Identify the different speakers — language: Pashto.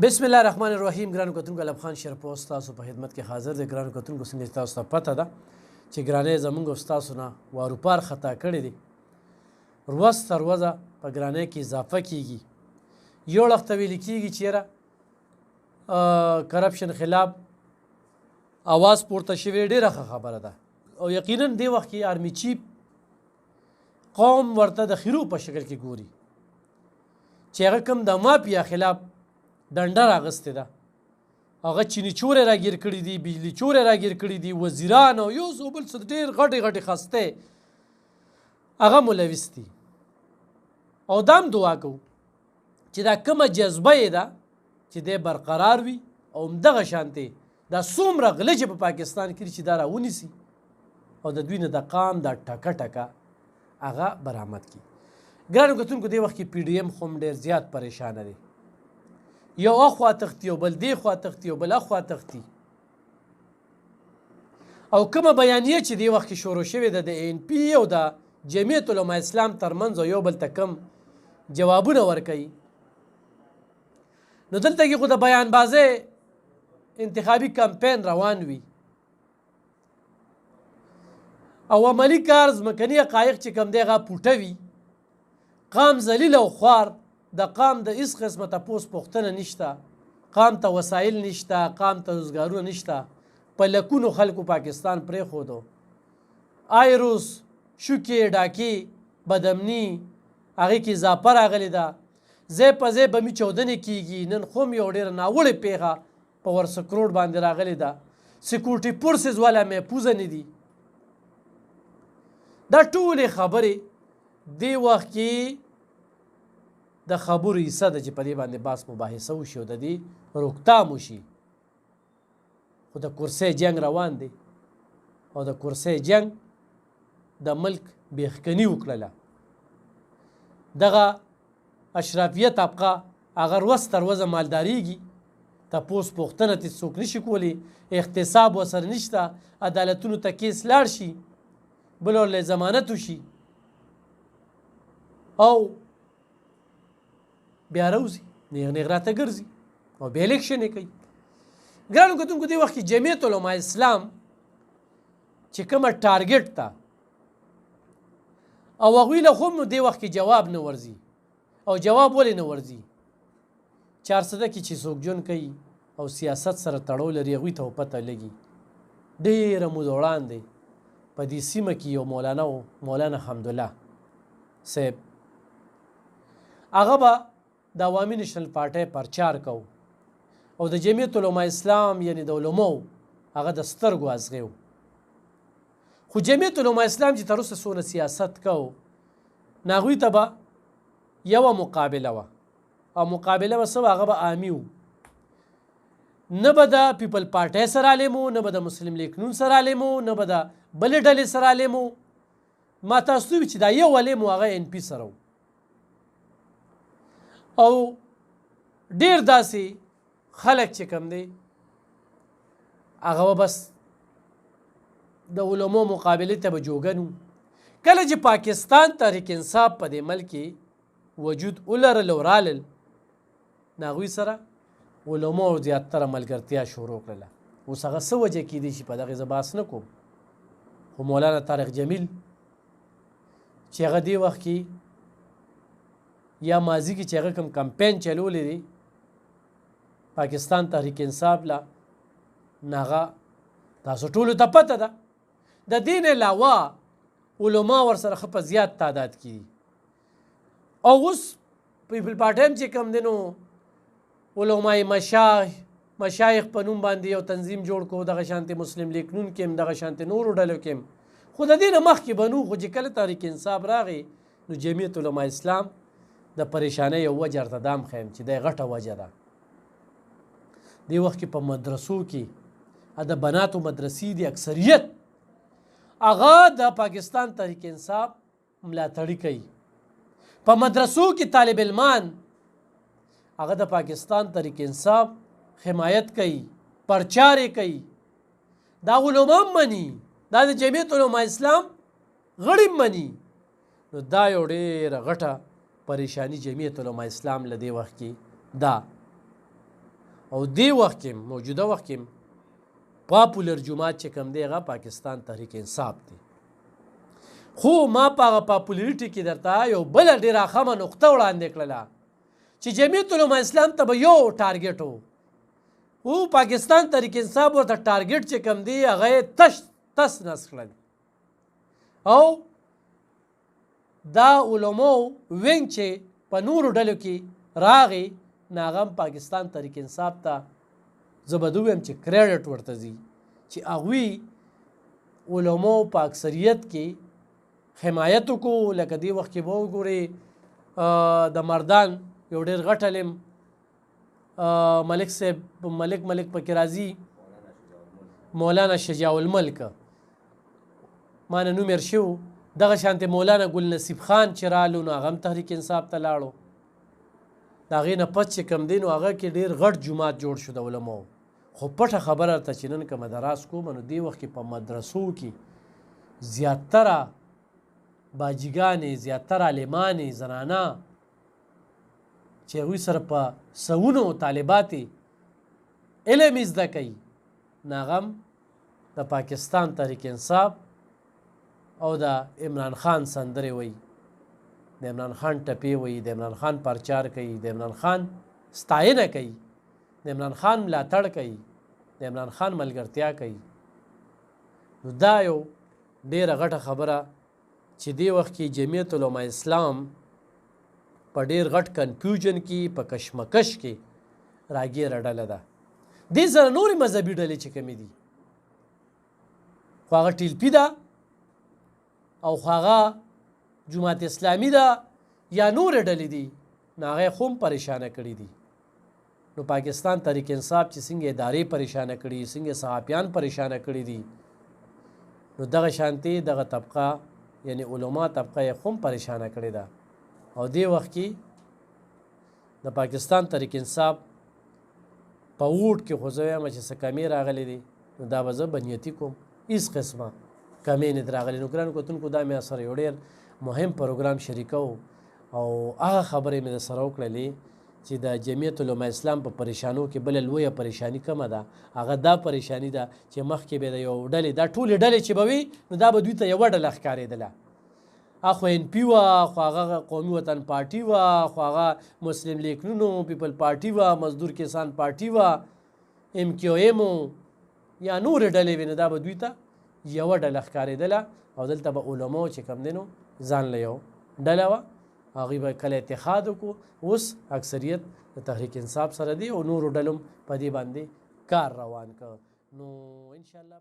Speaker 1: بسم الله الرحمن الرحیم. ګرانو کتونکو علم خان شرپوس تاسو په خدمت کې حاضر دی. ګرانو کتونکو څنګه تاسو ته پته ده چې ګرانۍ زمونږ او ستاسو نه واروپار خطا کړی دی. ورځ تر ورځه په ګرانۍ کې اضافه کیږي. یو وخت ویل کیږي چې یاره کرپشن خلاف اواز پورته شوی ډېره ښه خبره ده او یقینا دې وخت کې آرمي چیف قوم ورته د خیرو په شکل کې ګوري چې هغه کوم د مافیا خلاف ډنډه راغستې ده. هغه چینی چورې راګیر کړي دي، بجلی چورې راګیر کړي دي، وزیران او یو څو بل څه ډېر غټې غټې خستې هغه ملوث دي. او دا هم دعا کوو چې دا کومه جذبه یې ده چې دی برقرار وي او همدغه شانتې دا څومره غله چې په پاکستان کې چې دا راونیسي او د دوی نه د قام دا ټکه ټکه هغه برآمد کړي. ګرانو کتونکو دې وخت کې پی ډي ایم خو هم ډېر زیات پریشانه دی. یو اخوا تختی او بل دې خوا تختی او بل اخوا تختی. او کومه بیانیه چې دې وخت کې شروع شوې ده د ان پی او د جمعیت علما اسلام ترمنځ یو بل ته کم جوابونه ورکوي، نو دلته کې خو د بیان بازۍ انتخابي کمپین روان وي او عملي کار ځمکني حقایق چې کوم دی هغه پوټوي. قام ذلیل او خوار، د قام د هیڅ قسمه تپوس پوښتنه نشته، قام ته وسایل نشته، قام ته روزګارونه نشته. په لکونو خلکو پاکستان پرېښودو، آیروس، شوکې، ډاکې، بدامني، هغې کې اضافه راغلې ده. ځای په ځای بمي چاودنې کېږي. نن خو هم یو ډېره ناوړې پېښه په ورسکروډ باندې راغلې ده. سیکورټي فورسز والا محفوظه نه دي. دا ټولې خبرې دې وخت کې د خبرو حصه ده چې په دې باندې بحث مباحثه وشي او د دې روکتام وشي. خو د کرسۍ جنګ روان دی او د کرسۍ جنګ د ملک بېخکني وکړله. دغه اشرافیه طبقه هغه ورځ تر ورځه مالدارېږي، تپوس پوښتنه ترې څوک نشي کولی، احتساب ورسره نشته، عدالتونو ته کیس لاړ شي، بل ورله ضمانت وشي او بیا راوځي نیغ نیغ راته ګرځي او بیا الیکشن یې کوي. ګرانو کتونکو دې وخت کې جمعیت علما اسلام چې کومه ټارګټ ته او هغوی له خو دې وخت کې جواب نه ورځي. او جواب ولې نه ورځي؟ 400 کې چې څوک ژوند کوي او سیاست سره تړاو لري هغوی ته پته لګي. ډېره موده وړاندې په دې سیمه کې یو مولانا و، مولانا حمدالله صاحب، هغه به د عوامي نشنل پارټۍ پرچار کو او د جمعیت علما اسلام یعنی د علماو هغه د سترګو ازغی و. خو جمعیت علما اسلام چې تر اوسه څونه سیاست کو نو هغوی ته به یوه مقابله وه او مقابله به څه هغه به عامي و. نه به د پیپل پارټۍ سره عالم و، نه به د مسلم لیگ نون سره عالم و، نه به د بلې ډلې سره عالم و. ما تاسو ته چې دا یو عالم و هغه ان پي سره و. او ډېر داسې خلک چې کوم دی هغه به بس د علماو مقابلې ته به جوګن و. کله چې پاکستان تحریک انصاف په دې ملک کې وجود ولرل او رالل نو هغوی سره علماو زیاتره ملګرتیا شروع کړله. اوس هغه څه وجه کیدی شي په دغې زه بحث نه کوم. خو مولانا طارق جمیل چې هغه دې وخت کې یا ماضي کې چې هغه کوم کمپین چلولی دی پاکستان تحریک انصاف له، نو هغه تاسو ټولو ته پته ده. د دې نه علاوه علما ورسره ښه په زیات تعداد کې دي. او اوس پیپل پارټۍ هم چې کوم دی نو علمای مشایخ په نوم باندې یو تنظیم جوړ کړو، دغه شانتې مسلم لیگ نون کې هم، دغه شانتې نورو ډلو کې هم. خو د دې نه مخکې به نو، خو چې کله تحریک انصاف راغی نو جمعیت علما اسلام د پریشانۍ یو وجه ورته دا هم ښیم چې دا غټه وجه ده. دې وخت کې په مدرسو کې د بناتو مدرسې دي اکثریت هغه د پاکستان تحریک انصاف ملاتړي کوي. په مدرسو کې طالب علمان هغه د پاکستان تحریک انصاف حمایت کوي، پرچار یې کوي. دا علما هم مني، دا د جمعیت علما اسلام غړي هم مني. نو دا یو ډېره غټه پریشانی جمعیت علما اسلام له دې وخت کې دا او دې وخت کې موجوده وخت کې پاپولر جماعت چې کوم دی هغه پاکستان تحریک انصاف دی. خو ما په هغه پاپولیریټي کې درته یو بله ډېره اخمه نقطه وړاندې کړله چې جمعیت علما اسلام ته به یو ټارګېټ و پاکستان تحریک انصاف ورته ټارګېټ چې کوم دی هغه یې تس نس کړل او دا علماو وینګ چې په نورو ډلو کې راغی نو هغه هم پاکستان تحریک انصاف ته زه به ووایم چې کریډټ ورته ځي چې هغوی علماو په اکثریت کې حمایت وکړو. لکه دې وخت کې به وګورې د مردان یو ډېر غټ علم ملک صاحب ملک پکې راځي مولانا شجاع الملک ما نه نوم هېر شو دغه شانتې مولانا ګل نصیب خان چې رالو نو هغه هم تحریک انصاف ته لاړو. د هغې نه پس چې کوم دی نو هغه کې ډېر غټ جومات جوړ شو د علماو. خو پټه خبره ته چې نن که مدراس کومه نو دې وخت کې په مدرسو کې زیاتره باجیګانې زیاتره عالمانې زنانه چې هغوی سره په سوونو طالباتې علم یې زده کوي نو هغه هم د پاکستان تحریک انصاف او د عمران خان سندرې وایي د عمران خان ټپې وایي د عمران خان پرچار کوي د عمران خان ستاینه کوي د عمران خان ملاتړ کوي د عمران خان ملګرتیا کوي. نو دا یو ډېره غټه خبره چې دې وخت کې جمعیت علما اسلام په ډېر غټ کنفیوژن کې په کشمکش کې راګیره ډله ده. دې سره نورې مذهبي ډلې چې کومې دي خو هغه ټیلپي ده او خو هغه جماعت اسلامي ده یا نورې ډلې دي نو هغه خو هم پریشانه کړي دي. نو پاکستان تحریک انصاف چې څنګه ادارې پریشانه کړي څنګه صحافیان پریشانه کړي دي نو دغه شانتي دغه طبقه یعنی علما طبقه یې خو هم پریشانه کړې ده. او دې وخت کې د پاکستان تحریک انصاف په ووټ کې خو زه وایم چې څه کمې راغلې دي نو دا به زه بنیتي کوم هېڅ قسمه کمې نه دي راغلې. نو ګرانو کتونکو دا مې سره یو ډېر مهم پروګرام شریکو او هغه خبرې مې در سره وکړلې چې د جمعیت علما اسلام په پریشانو کې بله لویه پریشاني کومه ده هغه دا پریشاني ده چې مخکې به د یو ډلې دا ټولې ډلې چې به وي نو دا به دوی ته یوه ډله ښکارېدله. خو ان پي وه خو هغه قومي وطن پارټي وه خو هغه مسلم لیگ نونو پیپل پارټي وه مزدور کسان پارټي وه ایم کیو ایم یا نورې ډلې وې نو دا به دوی ته یوه ډله ښکارېدله او دلته به علماو چې کوم دی نو ځان له یو ډله وه هغوی به کله اتحاد وکړو. اوس اکثریت د تحریک انصاف سره دی او نورو ډلو په دې باندې کار روان کړ. نو انشاءالله